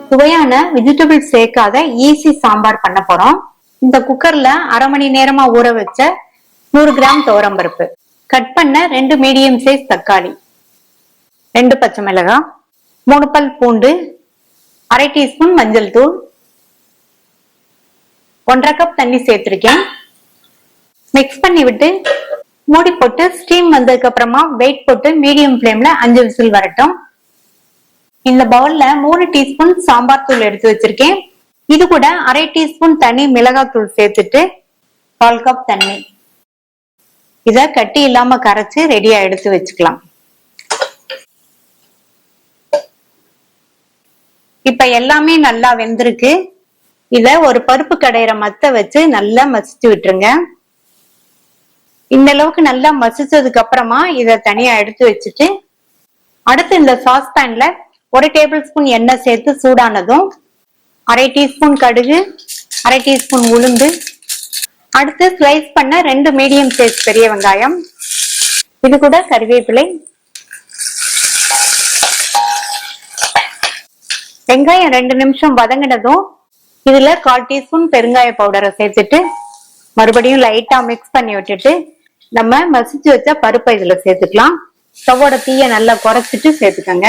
சுவையான வெஜிடபிள் சேர்க்காத ஈஸி சாம்பார் பண்ண போறோம். இந்த குக்கர்ல அரை மணி நேரமா ஊற வச்ச 100 கிராம் துவரம்பருப்பு, கட் பண்ண 2 மீடியம் சைஸ் தக்காளி, 2 பச்சை மிளகாய், 3 பல் பூண்டு, அரை டீஸ்பூன் மஞ்சள் தூள், 1/2 கப் தண்ணி சேர்த்திருக்கேன். மிக்ஸ் பண்ணி விட்டு மூடி போட்டு ஸ்டீம் வந்ததுக்கு அப்புறமா வெயிட் போட்டு மீடியம் ஃப்ளேம்ல 5 விசில் வரட்டும். இந்த பவுல்ல 3 டீஸ்பூன் சாம்பார் தூள் எடுத்து வச்சிருக்கேன். இது கூட அரை டீஸ்பூன் தனி மிளகாய் தூள் சேர்த்துட்டு 1/4 கப் தண்ணி, இத கட்டி இல்லாம கரைச்சு ரெடியா எடுத்து வச்சுக்கலாம். இப்ப எல்லாமே நல்லா வெந்திருக்கு. இத ஒரு பருப்பு கடையிற மத்த வச்சு நல்லா மசிச்சு விட்டுருங்க. இந்த அளவுக்கு நல்லா மசிச்சதுக்கு அப்புறமா இத தனியா எடுத்து வச்சுட்டு, அடுத்து இந்த சாஸ் பேன்ல 1 டேபிள் ஸ்பூன் எண்ணெய் சேர்த்து சூடானதும் அரை டீஸ்பூன் கடுகு, அரை டீஸ்பூன் உளுந்து, அடுத்து ஸ்லைஸ் பண்ண 2 மீடியம் சைஸ் பெரிய வெங்காயம், இது கூட கறிவேப்பிலை. வெங்காயம் 2 நிமிஷம் வதங்கினதும் இதுல 1/4 டீஸ்பூன் பெருங்காய பவுடரை சேர்த்துட்டு மறுபடியும் லைட்டா மிக்ஸ் பண்ணி விட்டுட்டு நம்ம மசிச்சு வச்ச பருப்பை இதுல சேர்த்துக்கலாம். ஸ்டவ்வோட தீய நல்லா குறைச்சிட்டு சேர்த்துக்கோங்க.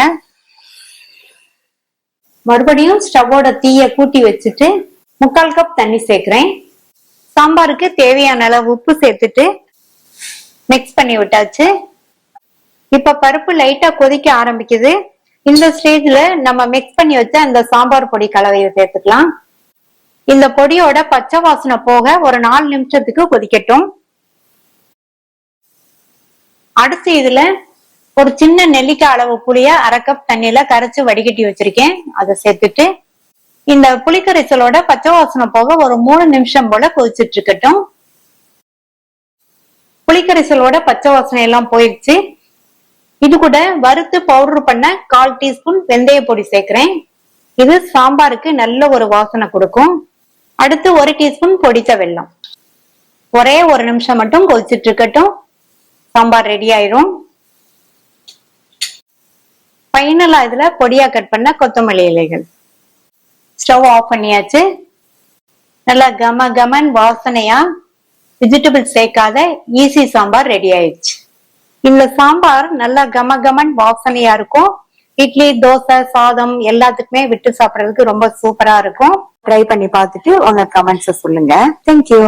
மறுபடியும் ஸ்டவ்வோட தீய கூட்டி வச்சுட்டு 3/4 கப் தண்ணி சேர்க்கிறேன். சாம்பாருக்கு தேவையான அளவு உப்பு சேர்த்துட்டு மிக்ஸ் பண்ணி விட்டாச்சு. இப்ப பருப்பு லைட்டா கொதிக்க ஆரம்பிக்குது. இந்த ஸ்டேஜ்ல நம்ம மிக்ஸ் பண்ணி வச்ச அந்த சாம்பார் பொடி கலவையை சேர்த்துக்கலாம். இந்த பொடியோட பச்சை வாசனை போக ஒரு 4 நிமிஷத்துக்கு கொதிக்கட்டும். அடுத்து இதுல ஒரு சின்ன நெல்லிக்காய் அளவு புளிய 1/2 கப் தண்ணியில கரைச்சு வடிகட்டி வச்சிருக்கேன். அதை சேர்த்துட்டு இந்த புளிக்கரைசலோட பச்சை வாசனை போக ஒரு 3 நிமிஷம் போல கொதிச்சுட்டு இருக்கட்டும். புளிக்கரைசலோட பச்சை வாசனை எல்லாம் போயிடுச்சு. இது கூட வறுத்து பவுடர் பண்ண 1/4 டீஸ்பூன் வெந்தய பொடி சேர்க்கிறேன். இது சாம்பாருக்கு நல்ல ஒரு வாசனை கொடுக்கும். அடுத்து 1 டீஸ்பூன் பொடித்த வெல்லம். ஒரே 1 நிமிஷம் மட்டும் கொதிச்சுட்டு இருக்கட்டும். சாம்பார் ரெடி ஆயிரும். ஃபைனலா இதுல பொடியா கட் பண்ண கொத்தமல்லி இலைகள். ஸ்டவ் ஆஃப் பண்ணியாச்சு. நல்லா கம கமன் வாசனையா வெஜிடபிள் சேர்க்காத ஈஸி சாம்பார் ரெடி ஆயிடுச்சு. இந்த சாம்பார் நல்லா கம கமன் வாசனையா இருக்கும். இட்லி, தோசை, சாதம் எல்லாத்துக்குமே விட்டு சாப்பிடறதுக்கு ரொம்ப சூப்பரா இருக்கும். ட்ரை பண்ணி பார்த்துட்டு உங்க கமெண்ட்ஸ் சொல்லுங்க. தேங்க்யூ.